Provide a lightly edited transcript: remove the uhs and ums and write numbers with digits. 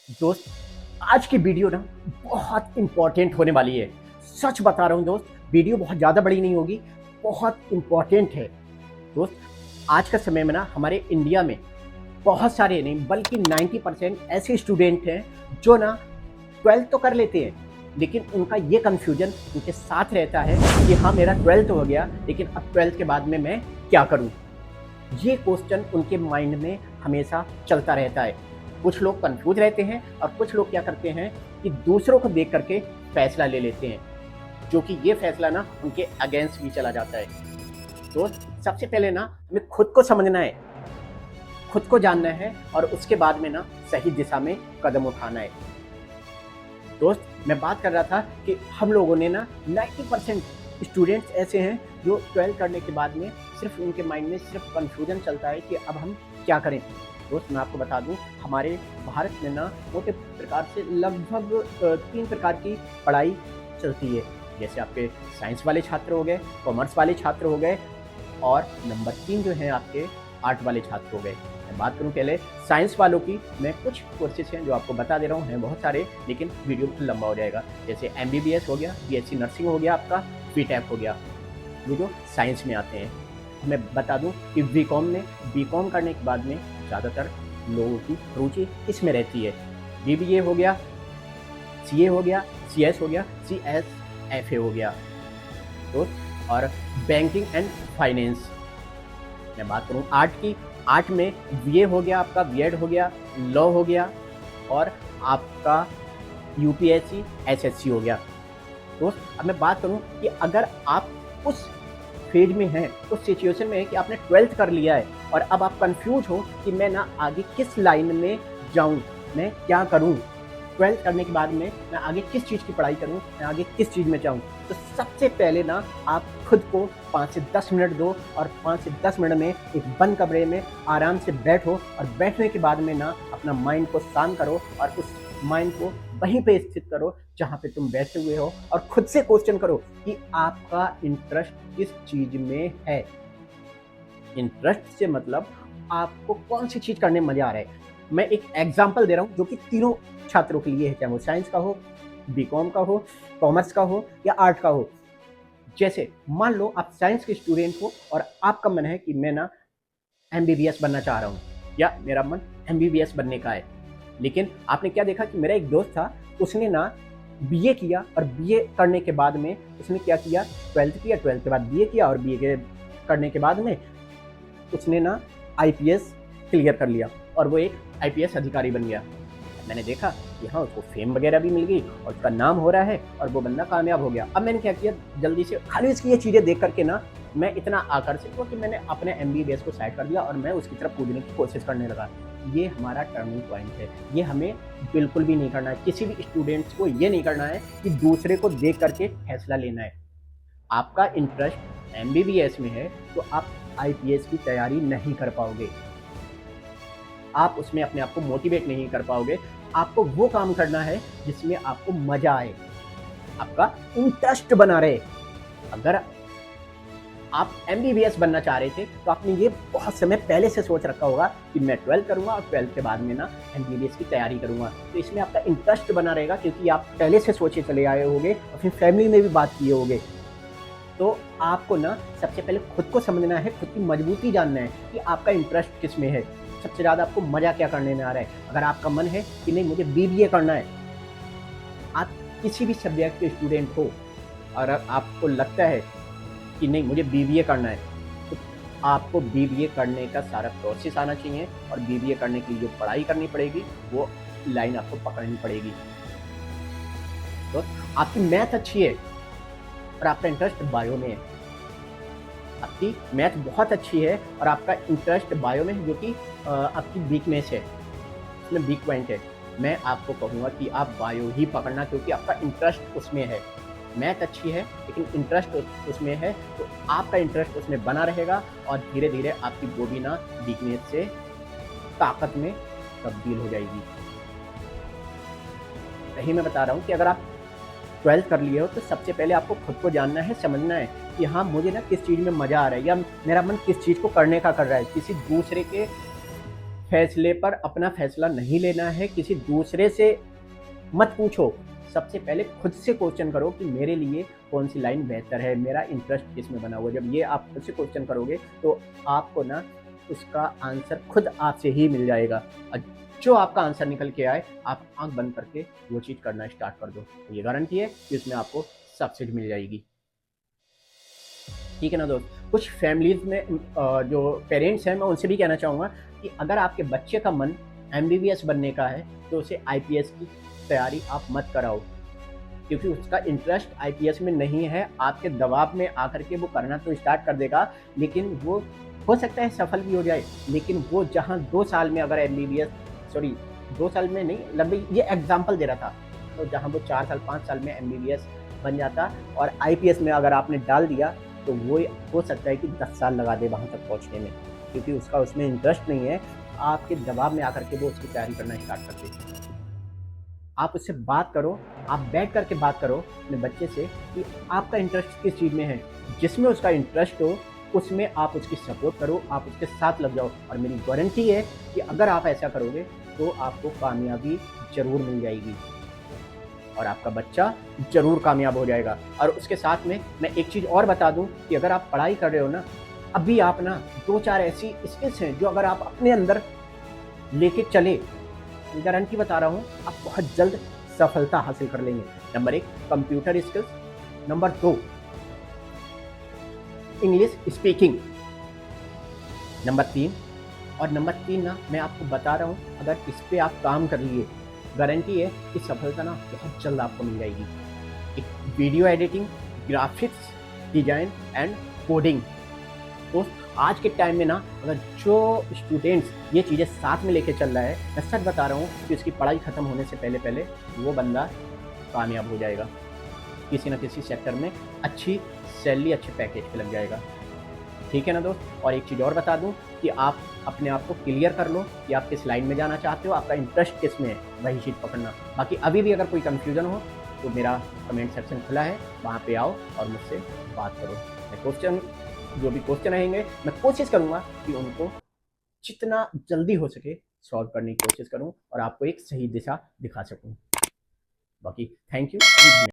दोस्त, आज की वीडियो ना बहुत इम्पोर्टेंट होने वाली है। सच बता रहा हूँ दोस्त, वीडियो बहुत ज़्यादा बड़ी नहीं होगी, बहुत इम्पोर्टेंट है। दोस्त, आज का समय में ना हमारे इंडिया में बहुत सारे नहीं बल्कि 90% ऐसे स्टूडेंट हैं जो ना 12th तो कर लेते हैं, लेकिन उनका ये कन्फ्यूजन उनके साथ रहता है कि हाँ, मेरा 12th हो गया, लेकिन अब 12th के बाद में मैं क्या करूँ? ये क्वेश्चन उनके माइंड में हमेशा चलता रहता है। कुछ लोग कंफ्यूज रहते हैं और कुछ लोग क्या करते हैं कि दूसरों को देख करके फैसला ले लेते हैं, जो कि ये फैसला ना उनके अगेंस्ट भी चला जाता है। तो सबसे पहले ना हमें खुद को समझना है, खुद को जानना है और उसके बाद में ना सही दिशा में कदम उठाना है। दोस्त, मैं बात कर रहा था कि हम लोगों ने ना 90% स्टूडेंट्स ऐसे हैं जो 12th करने के बाद में सिर्फ उनके माइंड में सिर्फ कन्फ्यूजन चलता है कि अब हम क्या करें। दोस्त, मैं आपको बता दूं, हमारे भारत में ना मोटे प्रकार से लगभग 3 प्रकार की पढ़ाई चलती है। जैसे आपके साइंस वाले छात्र हो गए, कॉमर्स वाले छात्र हो गए और नंबर 3 जो हैं आपके आर्ट वाले छात्र हो गए। मैं बात करूं पहले साइंस वालों की, मैं कुछ कोर्सेज हैं जो आपको बता दे रहा हूं, हैं बहुत सारे, लेकिन वीडियो लंबा हो जाएगा। जैसे एमबीबीएस हो गया, बीएससी नर्सिंग हो गया, आपका बीटेक हो गया, वो जो साइंस में आते हैं। मैं बता दूं कि बीकॉम करने के बाद में ज़्यादातर लोगों की रुचि इसमें रहती है। बीबीए हो गया, सीए हो गया, सीएस हो गया, सीएसएफए हो गया, तो और बैंकिंग एंड फाइनेंस। मैं बात करूँ आर्ट की, आर्ट में बीए हो गया, आपका बीएड हो गया, लॉ हो गया और आपका यूपीएससी एसएससी हो गया। तो अब मैं बात करूं कि अगर आप उस फेज में हैं, उस सिचुएशन में है कि आपने 12th कर लिया है और अब आप कंफ्यूज हो कि मैं ना आगे किस लाइन में जाऊं, मैं क्या करूं, 12th करने के बाद में मैं आगे किस चीज़ की पढ़ाई करूं, मैं आगे किस चीज़ में जाऊं। तो सबसे पहले ना आप खुद को 5 से 10 मिनट दो और 5 से 10 मिनट में एक बंद कमरे में आराम से बैठो और बैठने के बाद में ना अपना माइंड को शांत करो और उस माइंड को वहीं पे स्थित करो जहाँ पे तुम बैठे हुए हो और खुद से क्वेश्चन करो कि आपका इंटरेस्ट किस चीज में है। इंटरेस्ट से मतलब आपको कौन सी चीज करने में मजा आ रहा है। मैं एक एग्जांपल दे रहा हूँ जो कि तीनों छात्रों के लिए है, चाहे वो साइंस का हो, बीकॉम का हो, कॉमर्स का हो या आर्ट का हो। जैसे मान लो आप साइंस के स्टूडेंट हो और आपका मन है कि मैं ना एमबीबीएस बनना चाह रहा हूँ या मेरा मन एमबीबीएस बनने का है, लेकिन आपने क्या देखा कि मेरा एक दोस्त था, उसने ना बीए किया और बीए करने के बाद में उसने क्या किया, 12th किया, 12th के बाद बीए किया और बीए के करने के बाद में उसने ना आईपीएस क्लियर कर लिया और वो एक आईपीएस अधिकारी बन गया। मैंने देखा कि हाँ, उसको फेम वगैरह भी मिल गई और उसका नाम हो रहा है और वो बंदा कामयाब हो गया। अब मैंने क्या किया, जल्दी से खाली इसकी ये चीज़ें देख करके ना मैं इतना आकर्षित हुआ कि मैंने अपने एमबीबीएस को साइड कर दिया और मैं उसकी तरफ कूदने की कोशिश करने लगा। ये हमारा टर्निंग पॉइंट है, ये हमें बिल्कुल भी नहीं करना है। किसी भी स्टूडेंट्स को ये नहीं करना है कि दूसरे को देख करके फैसला लेना है। आपका इंटरेस्ट एमबीबीएस में है तो आप आईपीएस की तैयारी नहीं कर पाओगे, आप उसमें अपने आप को मोटिवेट नहीं कर पाओगे। आपको वो काम करना है जिसमें आपको मजा आए, आपका इंटरेस्ट बना रहे। अगर आप एमबीबीएस बनना चाह रहे थे तो आपने ये बहुत समय पहले से सोच रखा होगा कि मैं 12th करूंगा और 12th के बाद में ना एमबीबीएस की तैयारी करूंगा, तो इसमें आपका इंटरेस्ट बना रहेगा क्योंकि आप पहले से सोचे चले आए होंगे और फिर फैमिली में भी बात किए होंगे। तो आपको ना सबसे पहले खुद को समझना है, खुद की मजबूती जानना है कि आपका इंटरेस्ट किस में है, सबसे ज़्यादा आपको मज़ा क्या करने में आ रहा है। अगर आपका मन है कि नहीं मुझे बीबीए करना है, आप किसी भी सब्जेक्ट के स्टूडेंट हो और आपको लगता है कि नहीं मुझे बीबीए करना है, तो आपको बीबीए करने का सारा प्रोसेस आना चाहिए और बीबीए करने के लिए जो पढ़ाई करनी पड़ेगी वो लाइन आपको पकड़नी पड़ेगी। तो आपकी मैथ अच्छी है और आपका इंटरेस्ट बायो में है, आपकी मैथ बहुत अच्छी है और आपका इंटरेस्ट बायो में है, जो कि आपकी वीकनेस है, उसमें वीक पॉइंट है। मैं आपको कहूँगा कि आप बायो ही पकड़ना क्योंकि आपका इंटरेस्ट उसमें है। मैथ अच्छी है लेकिन इंटरेस्ट उसमें है, तो आपका इंटरेस्ट उसमें बना रहेगा और धीरे धीरे आपकी बॉडी ना वीकनेस से ताकत में तब्दील हो जाएगी। यही मैं बता रहा हूँ कि अगर आप 12th कर लिए हो तो सबसे पहले आपको खुद को जानना है, समझना है कि हाँ मुझे ना किस चीज़ में मज़ा आ रहा है या मेरा मन किस चीज़ को करने का कर रहा है। किसी दूसरे के फैसले पर अपना फैसला नहीं लेना है, किसी दूसरे से मत पूछो। सबसे पहले खुद से क्वेश्चन करो कि मेरे लिए कौन सी लाइन बेहतर है, मेरा इंटरेस्ट किस में बना हुआ है। जब ये आप खुद से क्वेश्चन करोगे तो आपको ना उसका आंसर खुद आपसे ही मिल जाएगा। और जो आपका आंसर निकल के आए, आप आंख बंद करके वो चीज़ करना स्टार्ट कर दो, तो ये गारंटी है कि उसमें आपको सक्सेस मिल जाएगी। ठीक है ना दोस्त। कुछ फैमिलीज में जो पेरेंट्स हैं, मैं उनसे भी कहना चाहूँगा कि अगर आपके बच्चे का मन MBBS बनने का है तो उसे IPS की तैयारी आप मत कराओ, क्योंकि उसका इंटरेस्ट IPS में नहीं है। आपके दबाव में आकर के वो करना तो स्टार्ट कर देगा, लेकिन वो हो सकता है सफल भी हो जाए, लेकिन वो जहाँ 2 साल में अगर MBBS, सॉरी 2 साल में नहीं, लगभग ये एग्जाम्पल दे रहा था, तो जहाँ वो 4 साल 5 साल में MBBS बन जाता और IPS में अगर आपने डाल दिया तो वो हो सकता है कि 10 साल लगा दे वहाँ तक पहुँचने में, क्योंकि उसका उसमें इंटरेस्ट नहीं है। आपके दबाव में आकर के वो उसकी तैयारी करना स्टार्ट कर दे। आप उससे बात करो, आप बैठ कर के बात करो अपने बच्चे से कि आपका इंटरेस्ट किस चीज़ में है, जिसमें उसका इंटरेस्ट हो उसमें आप उसकी सपोर्ट करो, आप उसके साथ लग जाओ। और मेरी गारंटी है कि अगर आप ऐसा करोगे तो आपको कामयाबी ज़रूर मिल जाएगी और आपका बच्चा ज़रूर कामयाब हो जाएगा। और उसके साथ में मैं एक चीज़ और बता दूं कि अगर आप पढ़ाई कर रहे हो ना, अभी आप ना 2-4 ऐसी स्किल्स हैं जो अगर आप अपने अंदर लेके चले, गारंटी बता रहा हूँ, आप बहुत जल्द सफलता हासिल कर लेंगे। Number 1 computer skills, number 2 English speaking, number 3, और नंबर 3 ना मैं आपको बता रहा हूँ, अगर इस पे आप काम कर लिए, गारंटी है कि सफलता ना बहुत जल्द आपको मिल जाएगी। एक video editing, graphics design and coding. तो आज के टाइम में ना अगर जो स्टूडेंट्स ये चीज़ें साथ में लेके चल रहा है, मैं सच बता रहा हूँ कि उसकी पढ़ाई ख़त्म होने से पहले पहले वो बंदा कामयाब हो जाएगा, किसी न किसी सेक्टर में अच्छी सैलरी, अच्छे पैकेज पे लग जाएगा। ठीक है ना दोस्त। और एक चीज़ और बता दूं कि आप अपने आप को क्लियर कर लो कि आप किस लाइन में जाना चाहते हो, आपका इंटरेस्ट किस में है, वही चीज़ पकड़ना। बाकी अभी भी अगर कोई कन्फ्यूज़न हो तो मेरा कमेंट सेक्शन खुला है, वहाँ पे आओ और मुझसे बात करो। मैं जो भी क्वेश्चन रहेंगे मैं कोशिश करूँगा कि उनको जितना जल्दी हो सके सॉल्व करने की कोशिश करूँ और आपको एक सही दिशा दिखा सकूँ। बाकी थैंक यू।